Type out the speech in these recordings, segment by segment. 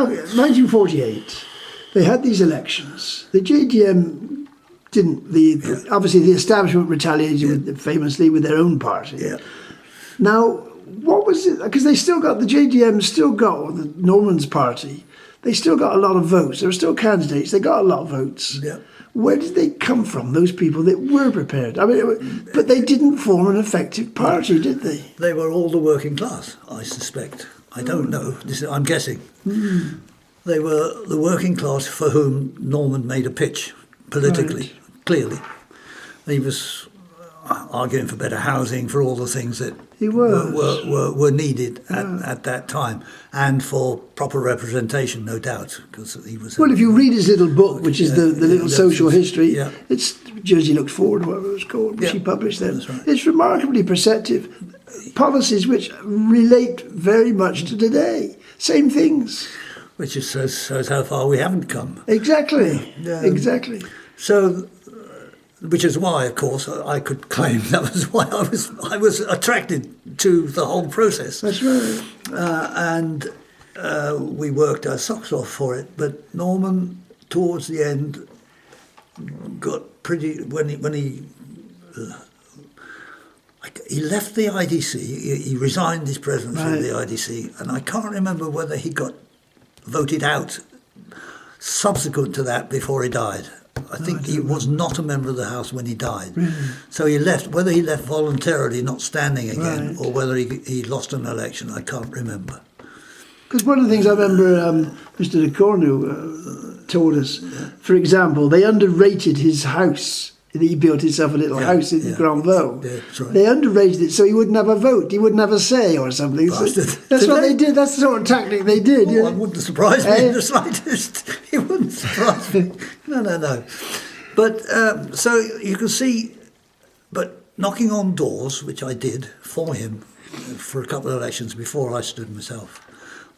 now, 1948, they had these elections. The JDM didn't. Obviously, the establishment retaliated famously with their own party. Yeah. Now, what was it? Because they still got, the JDM still got, or the Norman's party, they still got a lot of votes. There were still candidates. They got a lot of votes. Yeah. Where did they come from, those people that were prepared? I mean, but they didn't form an effective party, did they? They were all the working class, I suspect. I don't know. I'm guessing. They were the working class for whom Norman made a pitch politically, clearly. He was arguing for better housing, for all the things that were needed at that time, and for proper representation, no doubt, because he was. Well, if you read his little book, which is the little social history, yeah. It's Jersey Looks Forward, whatever it was called, which he published then. That's right. It's remarkably perceptive. Policies which relate very much to today. Same things. Which just shows how far we haven't come. Exactly. Exactly. So, which is why, of course, I could claim that was why I was attracted to the whole process. That's right. And we worked our socks off for it. But Norman, towards the end, got pretty when he left the IDC. He resigned his presidency of the IDC, and I can't remember whether he got voted out subsequent to that before he died. I think he was not a member of the House when he died. Really? So he left, whether he left voluntarily, not standing again, or whether he lost an election, I can't remember. Because one of the things I remember Mr. de Cornu told us, for example, they underrated his house. He built himself a little house in Granville. Yeah, that's right. They underrated it so he wouldn't have a vote. He wouldn't have a say or something. So that's what they did. That's the sort of tactic they did. Oh, it wouldn't surprise me in the slightest. It wouldn't surprise me. No. But so you can see, but knocking on doors, which I did for him for a couple of elections before I stood myself.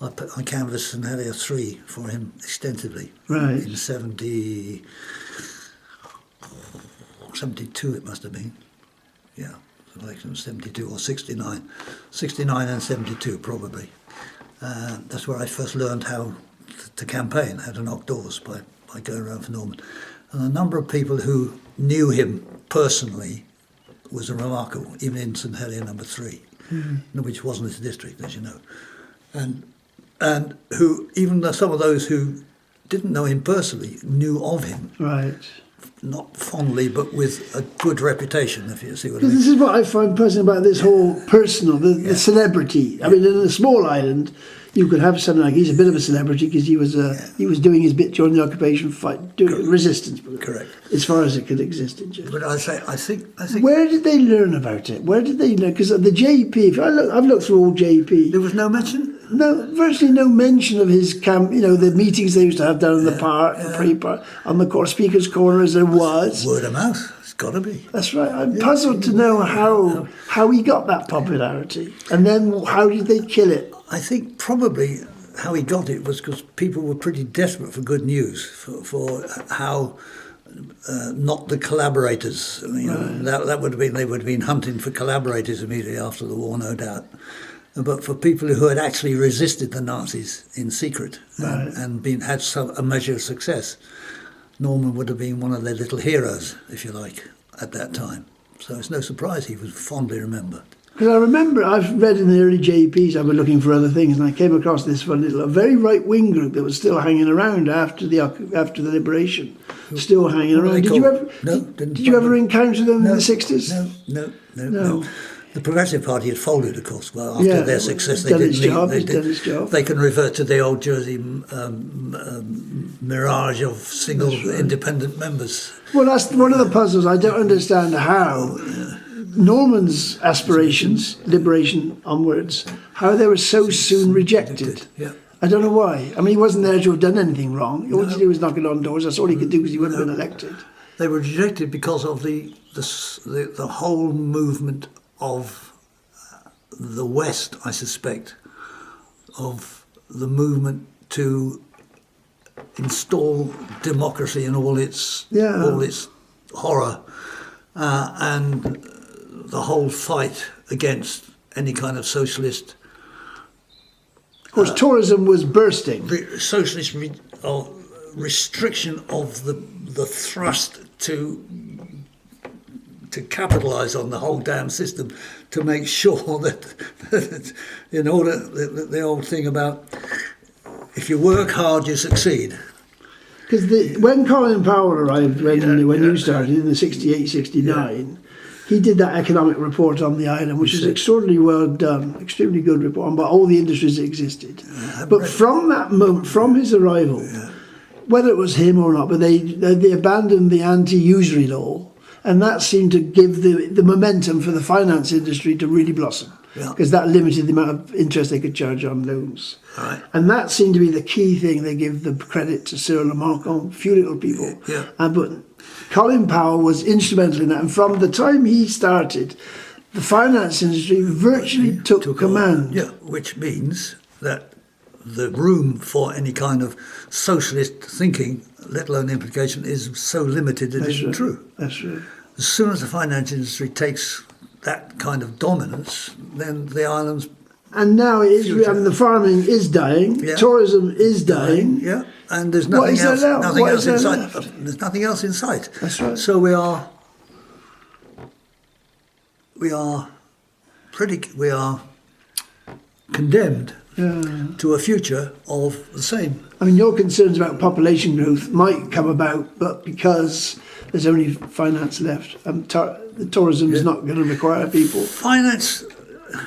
I canvassed St Heliers 3 for him extensively. Right. In 72 it must have been. Yeah, election 72 or 69. 69 and 72 probably. That's where I first learned how to campaign, how to knock doors by going around for Norman. And a number of people who knew him personally was remarkable, even in St Heliers number 3, which wasn't his district, as you know. And who, even some of those who didn't know him personally, knew of him. Right. Not fondly, but with a good reputation, if you see what I mean. This is what I find personal about this whole personal, the celebrity. I mean, in a small island, you could have something like, he's a bit of a celebrity because he was doing his bit during the occupation fight, doing resistance. Correct. As far as it could exist in Jersey. But I think. Where did they learn about it? Where did they learn? Because the JP, I've looked through all JP. There was no mention? No, virtually no mention of his camp. You know, the meetings they used to have down in the park, the pre-park, on the Speaker's Corner, as there was. Word of mouth. It's got to be. That's right. I'm puzzled to know how he got that popularity, and then how did they kill it? I think probably how he got it was because people were pretty desperate for good news, for how not the collaborators. You know, that would have been, they would have been hunting for collaborators immediately after the war, no doubt. But for people who had actually resisted the Nazis in secret and had a measure of success, Norman would have been one of their little heroes, if you like, at that time. So it's no surprise he was fondly remembered. Because I remember, I've read in the early JPs, I was looking for other things, and I came across this one little, a very right-wing group that was still hanging around after the liberation, still hanging around. Did you ever encounter them in the 60s? No. The Progressive Party had folded, of course. Well, after their success, they didn't. They can revert to the old Jersey mirage of single independent members. Well, that's one of the puzzles. I don't understand how Norman's aspirations, liberation onwards, how they were so soon rejected. I don't know why. I mean, he wasn't there to have done anything wrong. All he did was knocking on doors. That's all he could do because he wouldn't have been elected. They were rejected because of the whole movement of the West, I suspect, of the movement to install democracy in all its horror, and the whole fight against any kind of socialist course, tourism was bursting. Socialist restriction of the thrust to capitalise on the whole damn system, to make sure that in order the old thing about if you work hard you succeed. Because when Colin Powell arrived, when you started in the 68, 69, he did that economic report on the island, which is extraordinarily well done, extremely good report on all the industries that existed. But from that moment, from his arrival, whether it was him or not, but they abandoned the anti-usury law, and that seemed to give the momentum for the finance industry to really blossom, because that limited the amount of interest they could charge on loans. Right. And that seemed to be the key thing. They give the credit to Cyril Lamarck, a few little people. But Colin Powell was instrumental in that. And from the time he started, the finance industry virtually took command. Which means that the room for any kind of socialist thinking, let alone implication, is so limited it isn't true. That's right. As soon as the finance industry takes that kind of dominance, then the island's and now it is. I mean, the farming is dying. Tourism is dying. And there's nothing else. Nothing else in sight. There's nothing else in sight. That's right. So we are condemned to a future of the same. I mean, your concerns about population growth might come about, but because there's only finance left, the tourism is not going to require people. Finance,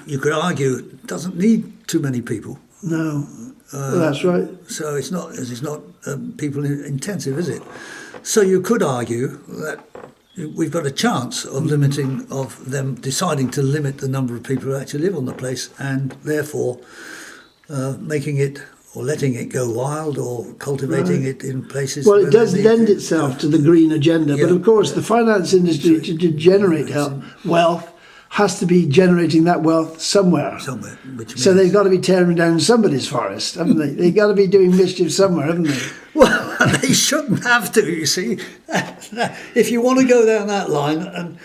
you could argue, doesn't need too many people. No, well, that's right. So it's not people intensive, is it? So you could argue that we've got a chance of them deciding to limit the number of people who actually live on the place, and therefore making it or letting it go wild or cultivating it in places. Well, it does lend itself to the green agenda, but of course the finance industry to generate wealth has to be generating that wealth somewhere. Which means, so they've got to be tearing down somebody's forest, haven't they? They've got to be doing mischief somewhere, haven't they? Well, they shouldn't have to, you see. If you want to go down that line, and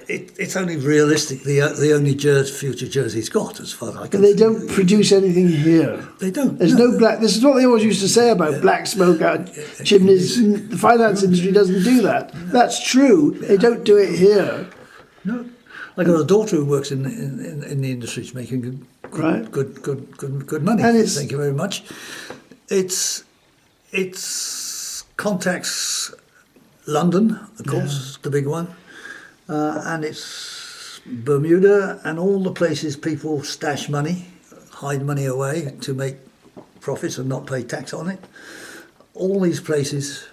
it's only realistic, the only future Jersey's got, as far as I can see. But they don't produce anything here. They don't. There's no black. This is what they always used to say about black smoke out chimneys. The finance industry doesn't do that. That's true. They don't do it here. No. I got a daughter who works in the industry, she's making good money. And thank you very much. It's contacts London, of course, the big one, and it's Bermuda and all the places people stash money, hide money away to make profits and not pay tax on it. All these places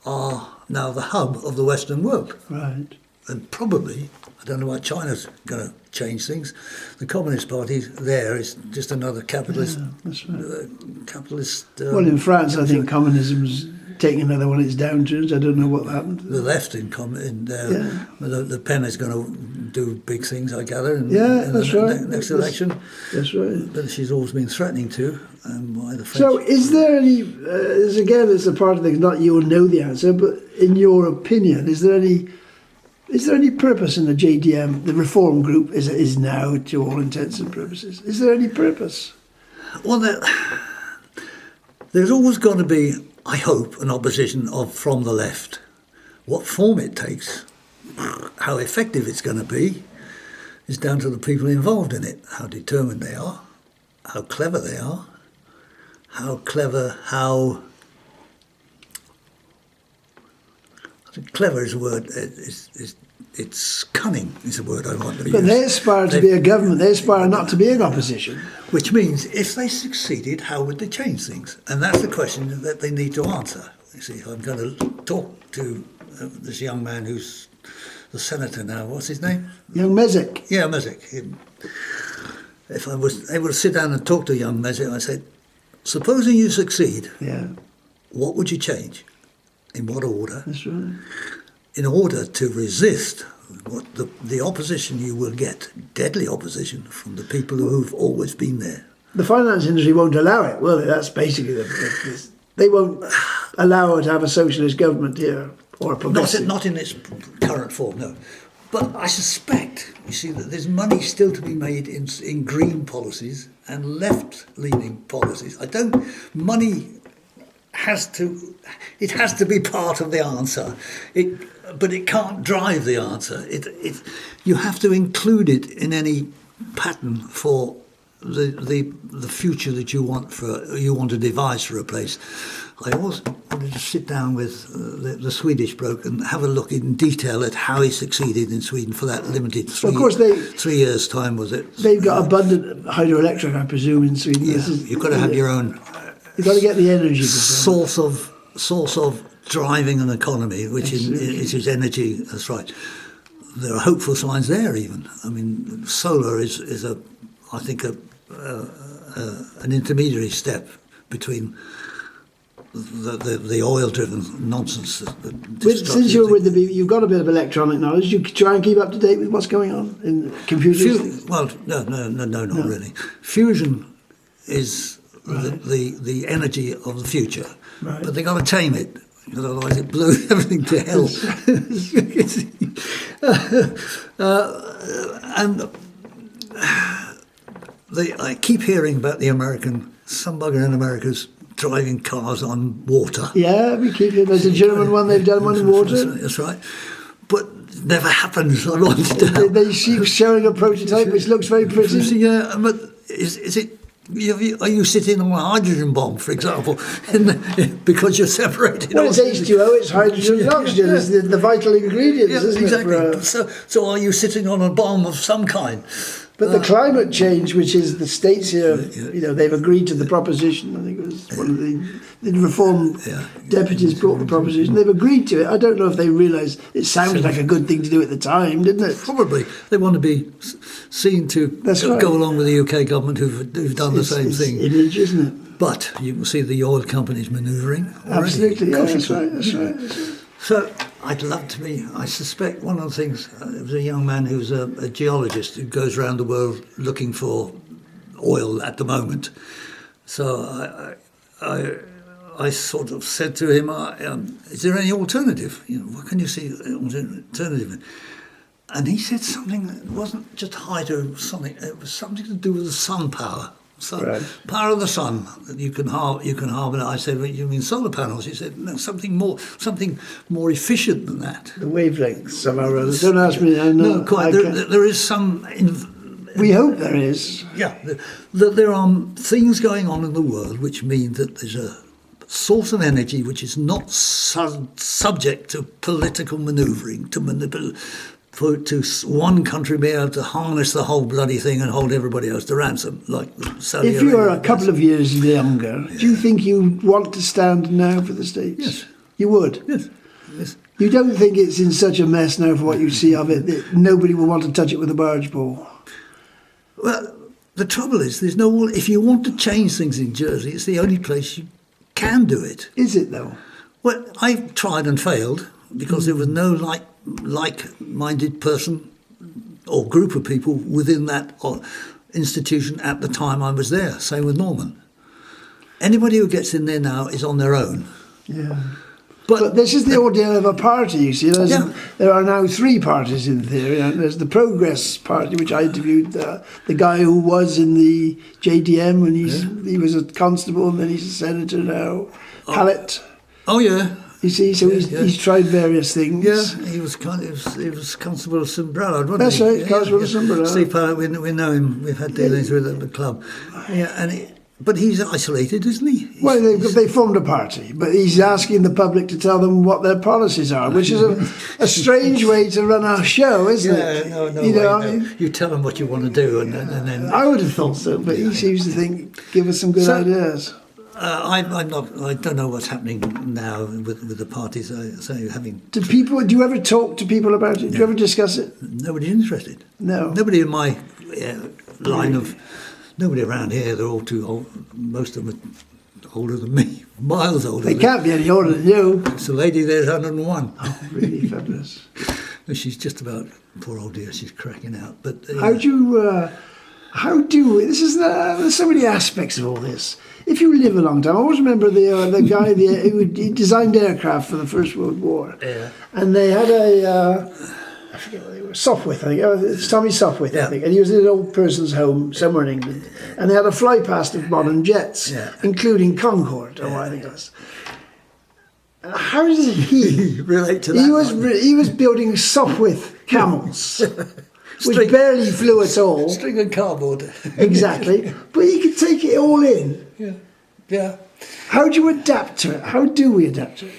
are now the hub of the Western world. Right. And probably, I don't know why China's going to change things. The Communist Party there is just another capitalist. Yeah, that's right. Capitalist. Well, in France, I think communism's taking another one of its downturns. I don't know what happened. The left the Pen is going to do big things, I gather. In that's the right. Next election. That's right. But she's always been threatening to, and why the French. So, is there any? Again, it's a part of the. Not you'll know the answer, but in your opinion, is there any purpose in the JDM? The reform group is now, to all intents and purposes. Is there any purpose? Well, there's always going to be, I hope, an opposition from the left. What form it takes, how effective it's going to be, is down to the people involved in it. How determined they are, how clever they are, clever is a word. It's cunning is a word I want to use. But they aspire to be a government. They aspire not to be in opposition. Which means, if they succeeded, how would they change things? And that's the question that they need to answer. You see, I'm going to talk to this young man who's the senator now. What's his name? Young Mezek. Yeah, Mezek. If I was able to sit down and talk to young Mezek, I said, supposing you succeed, what would you change? In what order? That's right. In order to resist what the opposition you will get, deadly opposition from the people who've always been there. The finance industry won't allow it, will they? That's basically they won't allow it to have a socialist government here or a progressive. Not in its current form, no. But I suspect, you see, that there's money still to be made in green policies and left-leaning policies. Money has to be part of the answer. But it can't drive the answer. You have to include it in any pattern for the future that you want to devise for a place. I always wanted to sit down with the Swedish bloke and have a look in detail at how he succeeded in Sweden for that limited 3 years' time, was it? They've got abundant hydroelectric, I presume, in Sweden. Yeah, you've got to have your own. You've got to get the energy. Source of driving an economy, which is energy. That's right. There are hopeful signs there. Even I mean, solar is I think an intermediary step between the oil-driven nonsense. Since you're with you've got a bit of electronic knowledge. You try and keep up to date with what's going on in computers. Not really. Fusion is the energy of the future, right. But they got to tame it, because otherwise it blew everything to hell. I keep hearing about some bugger in America's driving cars on water. Yeah, we keep it. There's a German one, they've done one in water. That's right. But it never happens. I wanted to help. They keep showing a prototype which looks very pretty. Yeah, but is it... Are you sitting on a hydrogen bomb, for example, because you're separated? Well, it's H2O, it's hydrogen and oxygen. It's the vital ingredients, isn't exactly. it? So are you sitting on a bomb of some kind? But the climate change, which is the states here, they've agreed to the proposition. I think it was one of the Reform deputies brought the proposition. They've agreed to it. I don't know if they realise it sounded like a good thing to do at the time, didn't it? Probably. They want to be seen to go along with the UK government who've done the same thing. It's image, isn't it? But you can see the oil companies manoeuvring already. Absolutely, yeah, that's right. So I'd love to be, I suspect one of the things, there was a young man who's a geologist who goes around the world looking for oil at the moment. So I sort of said to him, is there any alternative? What can you see alternative? And he said something that wasn't just hydro-sonic, it was something to do with the sun power. Power of the sun that you can harness. I said, well, you mean solar panels? He said, no, something more efficient than that. The wavelengths somehow or other. Don't ask me. No, quite. There is some. We hope there is. Yeah, there are things going on in the world which mean that there's a source of energy which is not subject to political manoeuvring, to one country be able to harness the whole bloody thing and hold everybody else to ransom, like Saudi Arabia. If you were a couple of years younger, do you think you'd want to stand now for the States? Yes. You would? Yes. You don't think it's in such a mess now for what you see of it that nobody will want to touch it with a barge pole? Well, the trouble is, if you want to change things in Jersey, it's the only place you can do it. Is it, though? Well, I've tried and failed because there was no like-minded person or group of people within that institution at the time I was there. Same with Norman. Anybody who gets in there now is on their own. Yeah. But this is the ordeal of a party, you see. There are now 3 parties in theory. There's the Progress Party, which I interviewed the guy who was in the JDM when he was a constable and then he's a senator now. Hallett. Oh, yeah. You see, so he's tried various things. Yeah, he was Constable of Sombrero, wasn't That's he? That's right, Constable of Sombrero. Steve Parrott, we know him. We've had dealings with him at the club. Yeah, but he's isolated, isn't he? Well, they formed a party, but he's asking the public to tell them what their policies are, which is a strange way to run a show, isn't it? No. You tell them what you want to do, and then. I would have thought so, but he seems to give us some good ideas. I don't know what's happening now with the parties. Do you ever talk to people about it? Do you ever discuss it? Nobody's interested. No. Nobody in my line of. Nobody around here. They're all too old. Most of them are older than me, miles older. They can't be any older than you. It's a lady there's 101. Oh, really fabulous. She's just about, poor old dear. She's cracking out. But there's so many aspects of all this. If you live a long time, I always remember the guy who designed aircraft for the First World War. Yeah. And they had I forget what they were, Sopwith, I think. Oh, it's Tommy Sopwith, I Yeah. think. And he was in an old person's home somewhere in England. And they had a fly past of modern jets, Yeah. including Concorde, or what I think it was. How did he relate to that? he was building Sopwith camels, which String- barely flew at all. String and cardboard. Exactly. But he could take it all in. Yeah. Yeah. How do you adapt to it? How do we adapt to it?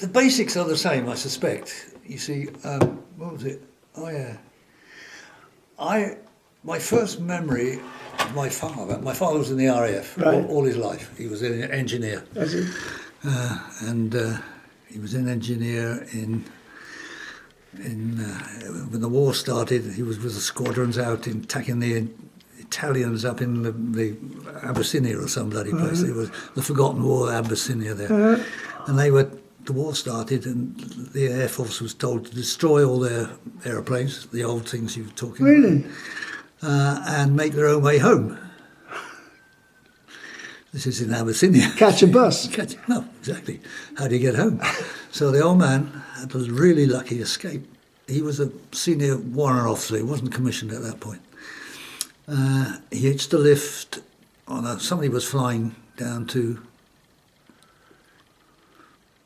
The basics are the same, I suspect. You see, what was it? Oh yeah. My first memory of my father was in the RAF Right. all his life. He was an engineer. As in, And he was an engineer in when the war started. He was with the squadrons out in attacking the Italians up in the Abyssinia or some bloody place. It was the Forgotten War, Abyssinia there, and the war started, and the Air Force was told to destroy all their aeroplanes, the old things you were talking really? about, and make their own way home. This is in Abyssinia. Catch a bus. No, exactly. How do you get home? So the old man had a really lucky escape. He was a senior warrant officer. He wasn't commissioned at that point. He hitched a lift somebody was flying down to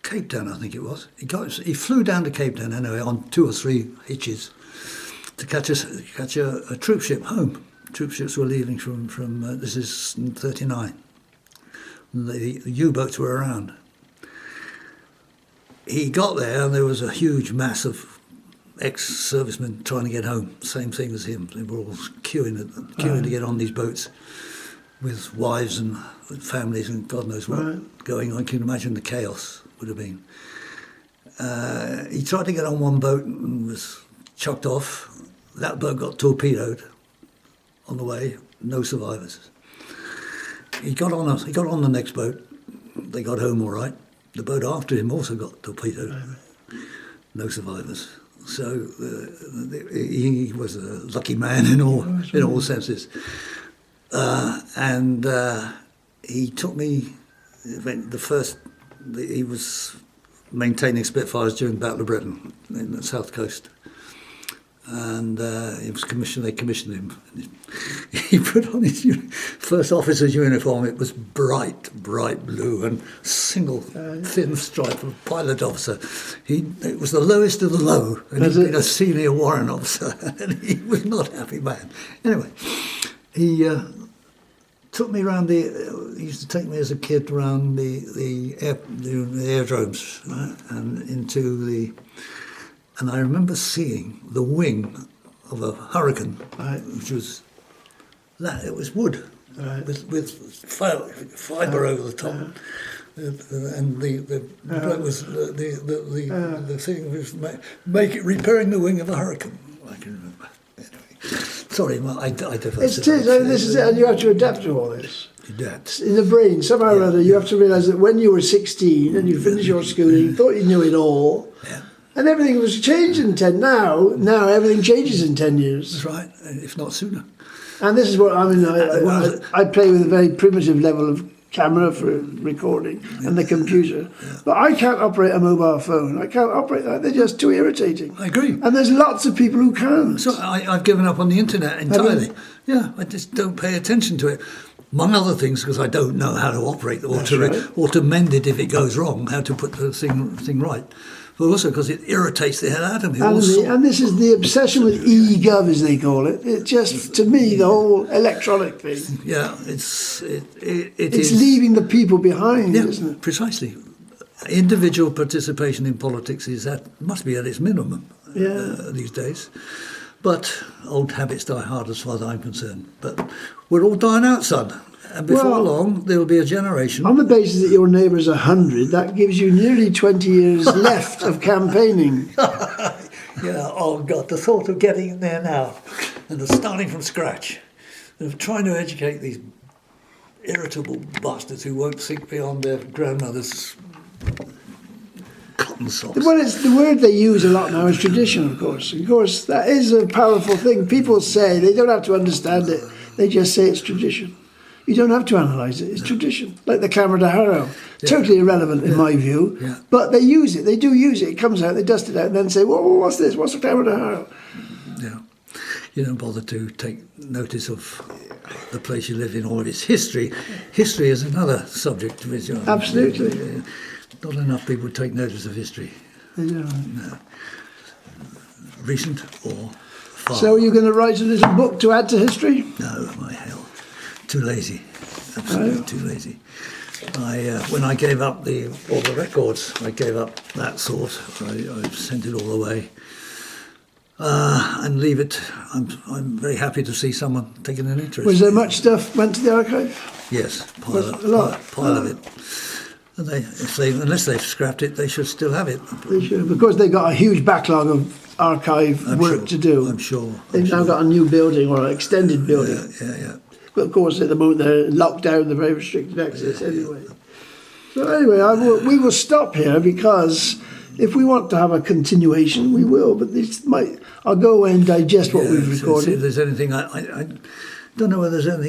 Cape Town, I think it was. He flew down to Cape Town anyway on 2 or 3 hitches to catch a troop ship home. Troop ships were leaving from this is 39. The U-boats were around. He got there and there was a huge mass of ex-servicemen trying to get home. Same thing as him. They were all queuing to get on these boats with wives and families and God knows what going on. You can imagine the chaos would have been. He tried to get on one boat and was chucked off. That boat got torpedoed on the way. No survivors. He got on the next boat. They got home all right. The boat after him also got torpedoed. No survivors. So he was a lucky man in all senses. And he took me. He was maintaining Spitfires during the Battle of Britain in the South Coast. And he was commissioned. They commissioned him. He put on his first officer's uniform. It was bright blue and single thin stripe of pilot officer. It was the lowest of the low, and he'd been a senior warrant officer, and he was not a happy man. Anyway, he took me around he used to take me as a kid around the aerodromes, right? And I remember seeing the wing of a Hurricane, which was it was wood with fibre over the top, and the thing was repairing the wing of a Hurricane. I can remember. Anyway, sorry, I diverted. This is it, and you have to adapt to all this. Adapt. In the brain, somehow or other, you have to realise that when you were 16 and you finished your schooling, you thought you knew it all. Yeah. And everything was changed in 10. Now everything changes in 10 years. That's right, if not sooner. And this is what I mean. I play with a very primitive level of camera for recording and the computer, but I can't operate a mobile phone. I can't operate that. They're just too irritating. I agree. And there's lots of people who can. So I've given up on the internet entirely. Yeah, I just don't pay attention to it. Among other things, because I don't know how to operate or to mend it if it goes wrong, how to put the thing right. But also because it irritates the hell out of me. And this is the obsession with e-gov, as they call it. It just, to me, the whole electronic thing. Yeah, it's leaving the people behind, yeah, isn't it? Precisely. Individual participation in politics must be at its minimum these days. But old habits die hard as far as I'm concerned. But we're all dying out, son. And before long, there will be a generation. On the basis that your neighbour's 100, that gives you nearly 20 years left of campaigning. Yeah, oh God, the thought of getting in there now and of starting from scratch, and of trying to educate these irritable bastards who won't think beyond their grandmother's cotton socks. Well, it's the word they use a lot now is tradition, of course. Of course, that is a powerful thing. People say, they don't have to understand it, they just say it's tradition. You don't have to analyse it, it's tradition. Like the camera to Harrow. Totally irrelevant in my view. Yeah. But they use it. They do use it. It comes out, they dust it out, and then say, "Whoa, what's this? What's the Clara de Harrow?" Yeah. You don't bother to take notice of the place you live in or its history. History is another subject which Absolutely. not enough people take notice of history, They do. recent or far. So are you going to write a little book to add to history? No, my hell, too lazy, absolutely too lazy. When I gave up all the records, I gave up that sort. I sent it all away. And leave it. I'm very happy to see someone taking an interest. Was there much stuff went to the archive? Yes, Was it a lot? pile of it. And unless they've scrapped it, they should still have it. They should, because they've got a huge backlog of archive work to do. I'm sure. They've now got a new building or an extended building. Yeah. But of course, at the moment they're locked down, they're very restricted access anyway. So anyway, we will stop here because if we want to have a continuation, we will. But I'll go away and digest what we've recorded. See if there's anything. I don't know whether there's anything.